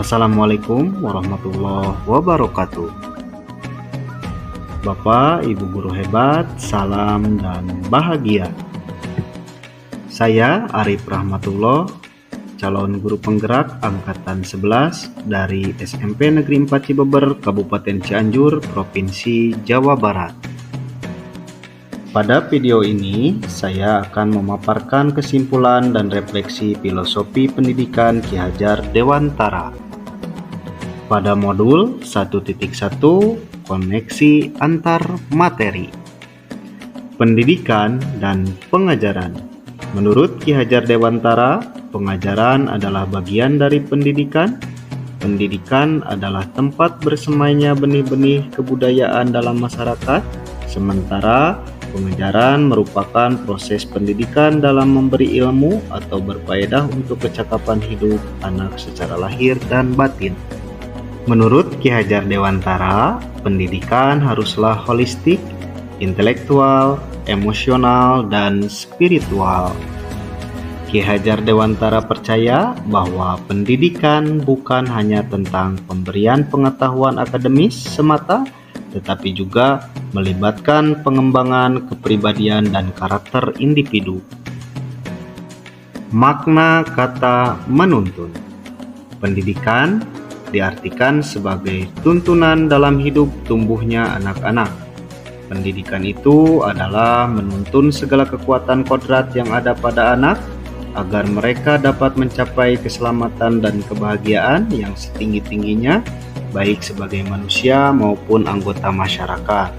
Assalamualaikum warahmatullahi wabarakatuh. Bapak, Ibu guru hebat, salam dan bahagia. Saya Arif Rahmatullah, calon guru penggerak angkatan 11 dari SMP Negeri 4 Cibeber, Kabupaten Cianjur, Provinsi Jawa Barat. Pada video ini, saya akan memaparkan kesimpulan dan refleksi filosofi pendidikan Ki Hajar Dewantara. Pada modul 1.1, koneksi antar materi. Pendidikan dan pengajaran. Menurut Ki Hajar Dewantara, pengajaran adalah bagian dari pendidikan. Pendidikan adalah tempat bersemainya benih-benih kebudayaan dalam masyarakat, sementara pengajaran merupakan proses pendidikan dalam memberi ilmu atau berfaedah untuk kecakapan hidup anak secara lahir dan batin. Menurut Ki Hajar Dewantara, pendidikan haruslah holistik, intelektual, emosional, dan spiritual. Ki Hajar Dewantara percaya bahwa pendidikan bukan hanya tentang pemberian pengetahuan akademis semata, tetapi juga melibatkan pengembangan kepribadian dan karakter individu. Makna kata menuntun. Pendidikan diartikan sebagai tuntunan dalam hidup tumbuhnya anak-anak. Pendidikan itu adalah menuntun segala kekuatan kodrat yang ada pada anak agar mereka dapat mencapai keselamatan dan kebahagiaan yang setinggi-tingginya, baik sebagai manusia maupun anggota masyarakat.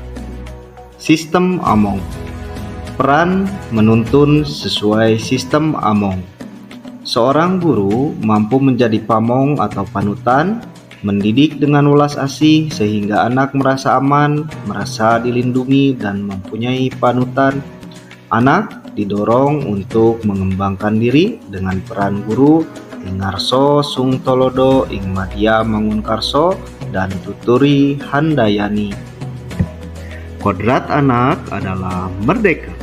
Sistem Among. Peran menuntun sesuai sistem Among. Seorang guru mampu menjadi pamong atau panutan, mendidik dengan welas asih sehingga anak merasa aman, merasa dilindungi, dan mempunyai panutan. Anak didorong untuk mengembangkan diri dengan peran guru Ingarso Sung Tolodo ing Madya Mangunkarso dan tuturi Handayani. Kodrat anak adalah merdeka.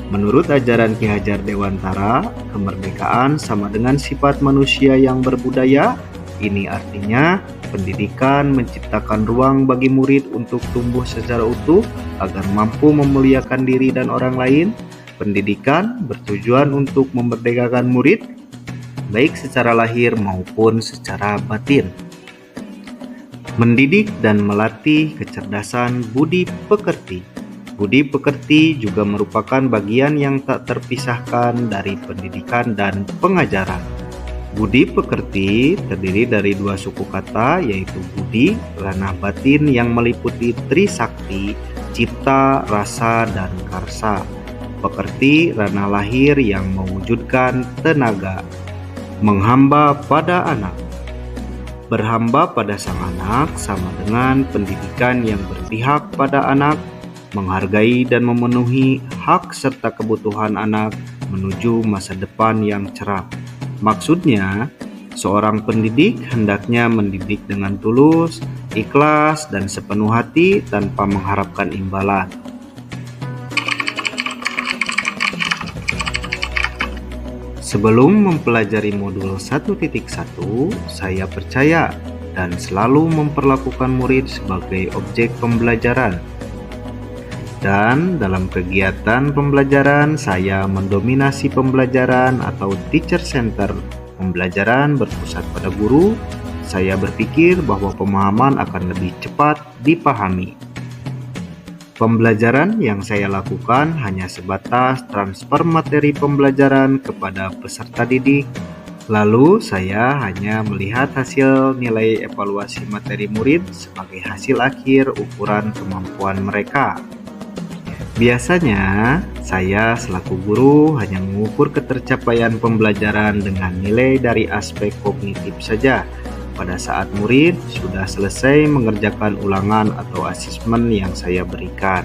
Menurut ajaran Ki Hajar Dewantara, kemerdekaan sama dengan sifat manusia yang berbudaya. Ini artinya pendidikan menciptakan ruang bagi murid untuk tumbuh secara utuh agar mampu memuliakan diri dan orang lain. Pendidikan bertujuan untuk memerdekakan murid, baik secara lahir maupun secara batin. Mendidik dan melatih kecerdasan budi pekerti. Budi pekerti juga merupakan bagian yang tak terpisahkan dari pendidikan dan pengajaran. Budi pekerti terdiri dari dua suku kata, yaitu budi, ranah batin yang meliputi trisakti, cipta, rasa, dan karsa. Pekerti, ranah lahir yang mewujudkan tenaga. Menghamba pada anak. Berhamba pada sang anak sama dengan pendidikan yang berpihak pada anak, menghargai dan memenuhi hak serta kebutuhan anak menuju masa depan yang cerah. Maksudnya, seorang pendidik hendaknya mendidik dengan tulus, ikhlas, dan sepenuh hati tanpa mengharapkan imbalan. Sebelum mempelajari modul 1.1, saya percaya dan selalu memperlakukan murid sebagai objek pembelajaran. Dan dalam kegiatan pembelajaran, saya mendominasi pembelajaran atau teacher center. Pembelajaran berpusat pada guru. Saya berpikir bahwa pemahaman akan lebih cepat dipahami. Pembelajaran yang saya lakukan hanya sebatas transfer materi pembelajaran kepada peserta didik. Lalu saya hanya melihat hasil nilai evaluasi materi murid sebagai hasil akhir ukuran kemampuan mereka. Biasanya, saya selaku guru hanya mengukur ketercapaian pembelajaran dengan nilai dari aspek kognitif saja pada saat murid sudah selesai mengerjakan ulangan atau asesmen yang saya berikan.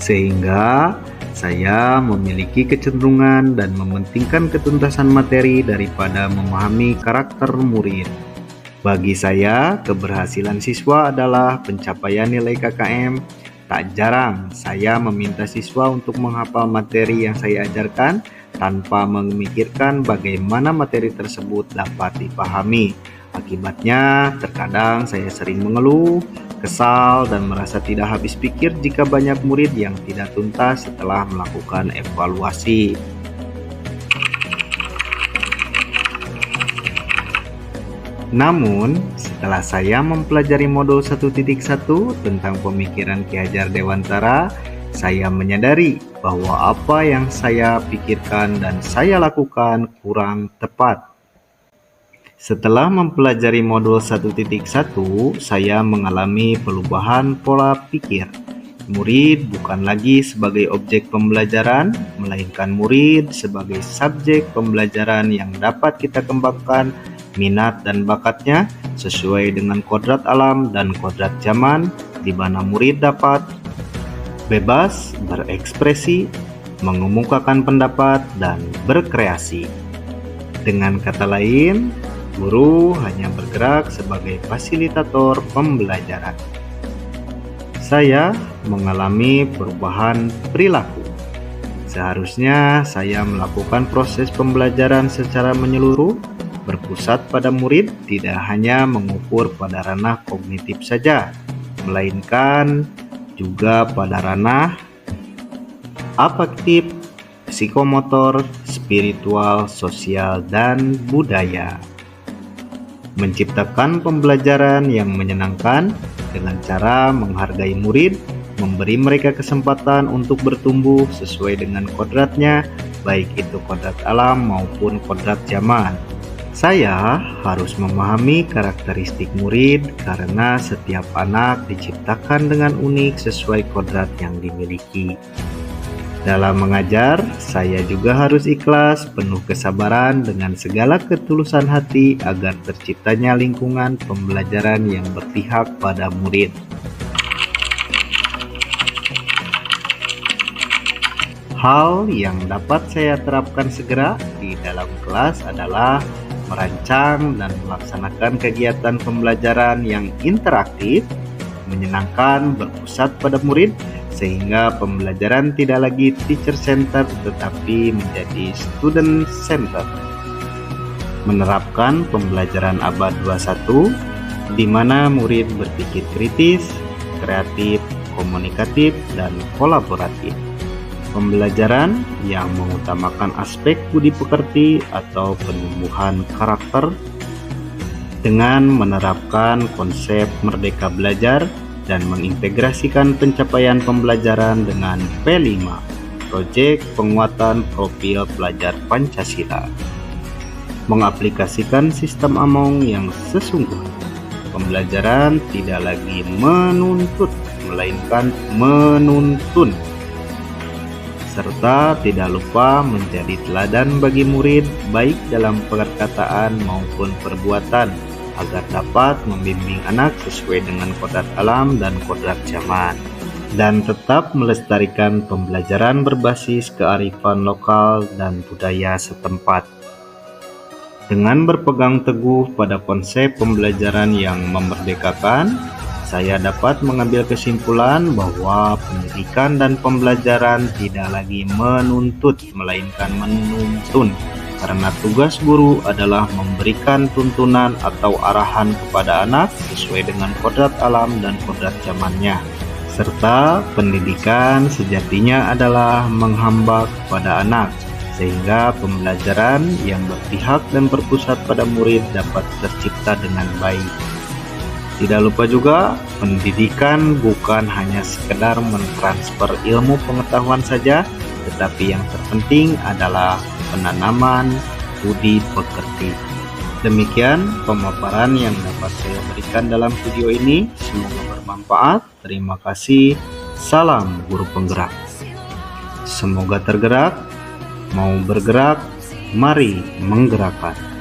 Sehingga saya memiliki kecenderungan dan mementingkan ketuntasan materi daripada memahami karakter murid. Bagi saya, keberhasilan siswa adalah pencapaian nilai KKM. Tak jarang saya meminta siswa untuk menghafal materi yang saya ajarkan tanpa memikirkan bagaimana materi tersebut dapat dipahami. Akibatnya, terkadang saya sering mengeluh, kesal, dan merasa tidak habis pikir jika banyak murid yang tidak tuntas setelah melakukan evaluasi. Namun, setelah saya mempelajari modul 1.1 tentang pemikiran Ki Hajar Dewantara, saya menyadari bahwa apa yang saya pikirkan dan saya lakukan kurang tepat. Setelah mempelajari modul 1.1, saya mengalami perubahan pola pikir. Murid bukan lagi sebagai objek pembelajaran, melainkan murid sebagai subjek pembelajaran yang dapat kita kembangkan minat dan bakatnya sesuai dengan kodrat alam dan kodrat zaman, di mana murid dapat bebas berekspresi, mengemukakan pendapat, dan berkreasi. Dengan kata lain, guru hanya bergerak sebagai fasilitator pembelajaran. Saya mengalami perubahan perilaku. Seharusnya saya melakukan proses pembelajaran secara menyeluruh, berpusat pada murid, tidak hanya mengukur pada ranah kognitif saja, melainkan juga pada ranah afektif, psikomotor, spiritual, sosial, dan budaya. Menciptakan pembelajaran yang menyenangkan dengan cara menghargai murid, memberi mereka kesempatan untuk bertumbuh sesuai dengan kodratnya, baik itu kodrat alam maupun kodrat zaman. Saya harus memahami karakteristik murid karena setiap anak diciptakan dengan unik sesuai kodrat yang dimiliki. Dalam mengajar, saya juga harus ikhlas, penuh kesabaran dengan segala ketulusan hati agar terciptanya lingkungan pembelajaran yang berpihak pada murid. Hal yang dapat saya terapkan segera di dalam kelas adalah merancang dan melaksanakan kegiatan pembelajaran yang interaktif, menyenangkan, berpusat pada murid, sehingga pembelajaran tidak lagi teacher-centered tetapi menjadi student-centered. Menerapkan pembelajaran abad 21, di mana murid berpikir kritis, kreatif, komunikatif, dan kolaboratif. Pembelajaran yang mengutamakan aspek budi pekerti atau penumbuhan karakter dengan menerapkan konsep merdeka belajar dan mengintegrasikan pencapaian pembelajaran dengan P5, Proyek Penguatan Profil Pelajar Pancasila. Mengaplikasikan sistem Among yang sesungguhnya. Pembelajaran tidak lagi menuntut, melainkan menuntun. Serta tidak lupa menjadi teladan bagi murid baik dalam perkataan maupun perbuatan agar dapat membimbing anak sesuai dengan kodrat alam dan kodrat zaman, dan tetap melestarikan pembelajaran berbasis kearifan lokal dan budaya setempat. Dengan berpegang teguh pada konsep pembelajaran yang memerdekakan, saya dapat mengambil kesimpulan bahwa pendidikan dan pembelajaran tidak lagi menuntut, melainkan menuntun, karena tugas guru adalah memberikan tuntunan atau arahan kepada anak sesuai dengan kodrat alam dan kodrat zamannya. Serta pendidikan sejatinya adalah menghamba kepada anak, sehingga pembelajaran yang berpihak dan berpusat pada murid dapat tercipta dengan baik. Tidak lupa juga, pendidikan bukan hanya sekedar mentransfer ilmu pengetahuan saja, tetapi yang terpenting adalah penanaman budi pekerti. Demikian pemaparan yang dapat saya berikan dalam video ini. Semoga bermanfaat. Terima kasih. Salam guru penggerak. Semoga tergerak, mau bergerak, mari menggerakkan.